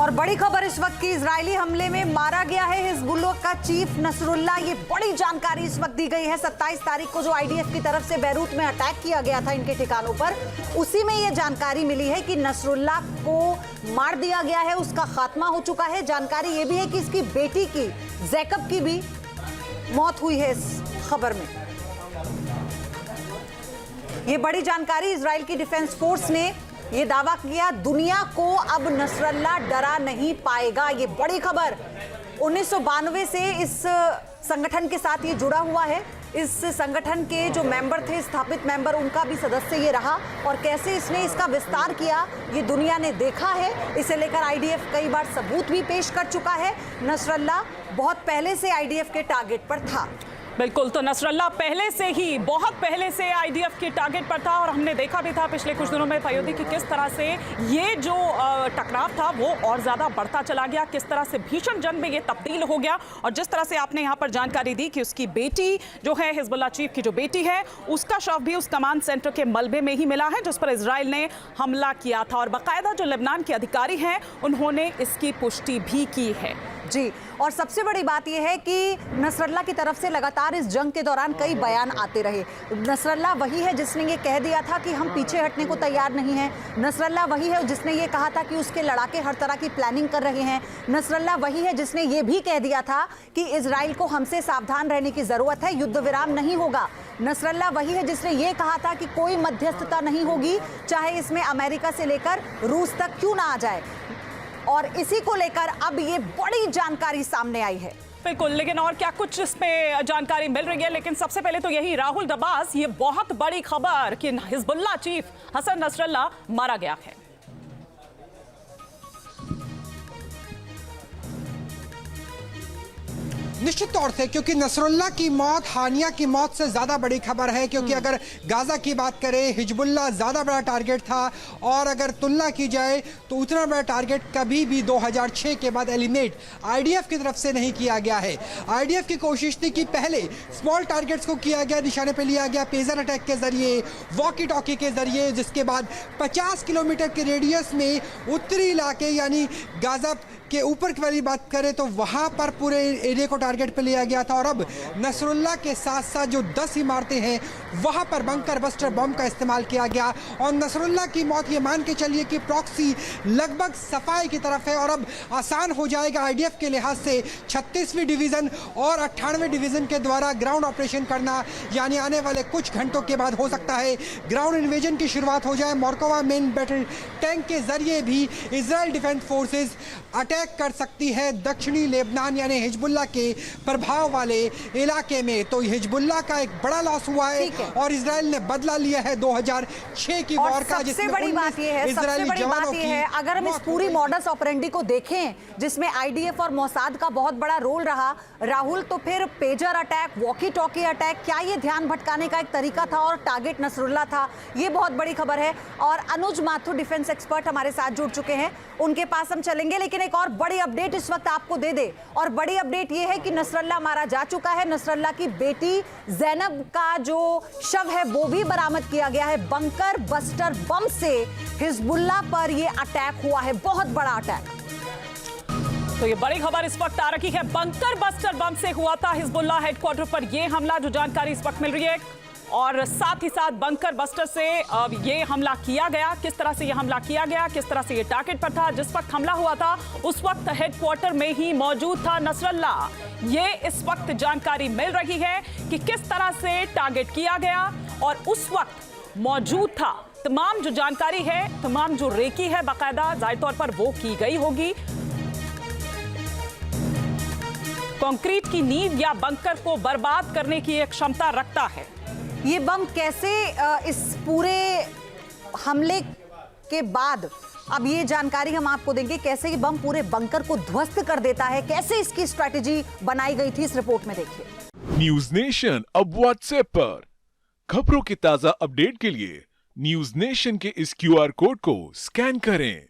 और बड़ी खबर इस वक्त की, इजरायली हमले में मारा गया है हिजबुल्लाह का चीफ नसरुल्लाह। ये बड़ी जानकारी इस वक्त दी गई है। 27 तारीख को जो आईडीएफ की तरफ से बैरूत में अटैक किया गया था इनके ठिकानों पर, उसी में ये जानकारी मिली है कि नसरुल्लाह को मार दिया गया है, उसका खात्मा हो चुका है। जानकारी ये भी है कि इसकी बेटी की, जैकब की भी मौत हुई है इस खबर में। ये बड़ी जानकारी, इजराइल की डिफेंस फोर्स ने ये दावा किया, दुनिया को अब नसरल्लाह डरा नहीं पाएगा। ये बड़ी खबर, 1992 से इस संगठन के साथ ये जुड़ा हुआ है। इस संगठन के जो मेंबर थे, स्थापित मेंबर, उनका भी सदस्य ये रहा और कैसे इसने इसका विस्तार किया ये दुनिया ने देखा है। इसे लेकर आईडीएफ कई बार सबूत भी पेश कर चुका है। नसरल्लाह बहुत पहले से आईडीएफ के टारगेट पर था। बिल्कुल, तो नसरल्लाह पहले से ही, बहुत पहले से आईडीएफ के टारगेट पर था और हमने देखा भी था पिछले कुछ दिनों में फयोदी कि किस तरह से ये जो टकराव था वो और ज़्यादा बढ़ता चला गया, किस तरह से भीषण जंग में ये तब्दील हो गया। और जिस तरह से आपने यहाँ पर जानकारी दी कि उसकी बेटी जो है, हिजबुल्लाह चीफ की जो बेटी है, उसका शव भी उस कमांड सेंटर के मलबे में ही मिला है जिस पर इजराइल ने हमला किया था। और बाकायदा जो लेबनान के अधिकारी हैं उन्होंने इसकी पुष्टि भी की है। जी, और सबसे बड़ी बात यह है कि नसरल्लाह की तरफ से लगातार इस जंग के दौरान कई बयान आते रहे। नसरल्लाह वही है जिसने ये कह दिया था कि हम पीछे हटने को तैयार नहीं हैं। नसरल्लाह वही है जिसने ये कहा था कि उसके लड़ाके हर तरह की प्लानिंग कर रहे हैं। नसरल्लाह वही है जिसने ये भी कह दिया था कि इजराइल को हमसे सावधान रहने की जरूरत है, युद्ध विराम नहीं होगा। नसरल्लाह वही है जिसने ये कहा था कि कोई मध्यस्थता नहीं होगी, चाहे इसमें अमेरिका से लेकर रूस तक क्यों ना आ जाए। और इसी को लेकर अब ये बड़ी जानकारी सामने आई है। बिल्कुल, लेकिन और क्या कुछ इसमें जानकारी मिल रही है। लेकिन सबसे पहले तो यही, राहुल दबास, ये बहुत बड़ी खबर कि हिजबुल्लाह चीफ हसन नसरल्लाह मारा गया है। निश्चित तौर से, क्योंकि नसरुल्लाह की मौत हानिया की मौत से ज़्यादा बड़ी खबर है। क्योंकि अगर गाज़ा की बात करें, हिजबुल्लाह ज़्यादा बड़ा टारगेट था और अगर तुलना की जाए तो उतना बड़ा टारगेट कभी भी 2006 के बाद एलिमिनेट आईडीएफ की तरफ से नहीं किया गया है। आईडीएफ की कोशिश थी कि पहले स्मॉल टारगेट्स को किया गया, निशाने पर लिया गया पेजर अटैक के जरिए, वॉकी टॉकी के जरिए, जिसके बाद 50 किलोमीटर के रेडियस में उत्तरी इलाके यानी गाज़ा के ऊपर की वाली बात करें तो वहां पर पूरे एरिया को टारगेट पे लिया गया था। और अब नसरुल्लाह के साथ साथ जो 10 इमारतें हैं वहां पर बंकर बस्टर बम का इस्तेमाल किया गया। और नसरुल्लाह की मौत, ये मान के चलिए कि प्रॉक्सी लगभग सफाई की तरफ है और अब आसान हो जाएगा आईडीएफ के लिहाज से 36वीं डिवीजन और 98वें डिवीजन के द्वारा ग्राउंड ऑपरेशन करना। यानी आने वाले कुछ घंटों के बाद हो सकता है ग्राउंड इन्वेजन की शुरुआत हो जाए। मोरकोवा मेन बैटल टैंक के जरिए भी इजराइल डिफेंस फोर्सेज अटैक कर सकती है दक्षिणी लेबनान यानी हिजबुल्लाह के प्रभाव वाले इलाके में। तो हिजबुल्लाह का एक बड़ा लॉस हुआ है और इजराइल ने बदला लिया है 2006 की वॉर का। सबसे बड़ी बात यह है, सबसे बड़ी बात यह है, अगर हम इस पूरी मॉडस ऑपरेंडी को देखें जिसमें आईडीएफ और मोसाद का बहुत बड़ा रोल रहा, राहुल, तो फिर pager attack, walkie talkie attack, क्या ये ध्यान भटकाने का एक तरीका था और टारगेट नसरुल्लाह था? ये बहुत बड़ी खबर है। और अनुज माथुर, डिफेंस एक्सपर्ट, हमारे साथ जुड़ चुके हैं, उनके पास हम चलेंगे। लेकिन एक और बड़ी अपडेट इस वक्त आपको दे दे, और बड़ी अपडेट यह है कि नसरल्लाह मारा जा चुका है। नसरल्लाह की बेटी जैनब का जो शव है वो भी बरामद किया गया है। बंकर बस्टर बम से हिजबुल्लाह पर यह अटैक हुआ है, बहुत बड़ा अटैक। तो ये बड़ी खबर इस वक्त आ रही है, बंकर बस्टर बम से हुआ था हिजबुल्लाह हेडक्वार्टर पर यह हमला, जो जानकारी इस वक्त मिल रही है। और साथ ही साथ बंकर बस्टर से ये हमला किया गया। किस तरह से ये हमला किया गया, किस तरह से ये टारगेट पर था, जिस वक्त हमला हुआ था उस वक्त हेडक्वार्टर में ही मौजूद था नसरल्लाह। ये इस वक्त जानकारी मिल रही है कि किस तरह से टारगेट किया गया और उस वक्त मौजूद था। तमाम जो जानकारी है, तमाम जो रेकी है बाकायदा जाहिर तौर पर वो की गई होगी। कंक्रीट की नींव या बंकर को बर्बाद करने की एक क्षमता रखता है। ये बम कैसे इस पूरे हमले के बाद, अब ये जानकारी हम आपको देंगे, कैसे ये बम पूरे बंकर को ध्वस्त कर देता है, कैसे इसकी स्ट्रैटेजी बनाई गई थी, इस रिपोर्ट में देखिए। न्यूज नेशन अब व्हाट्सएप पर खबरों की ताजा अपडेट के लिए न्यूज नेशन के इस क्यूआर कोड को स्कैन करें।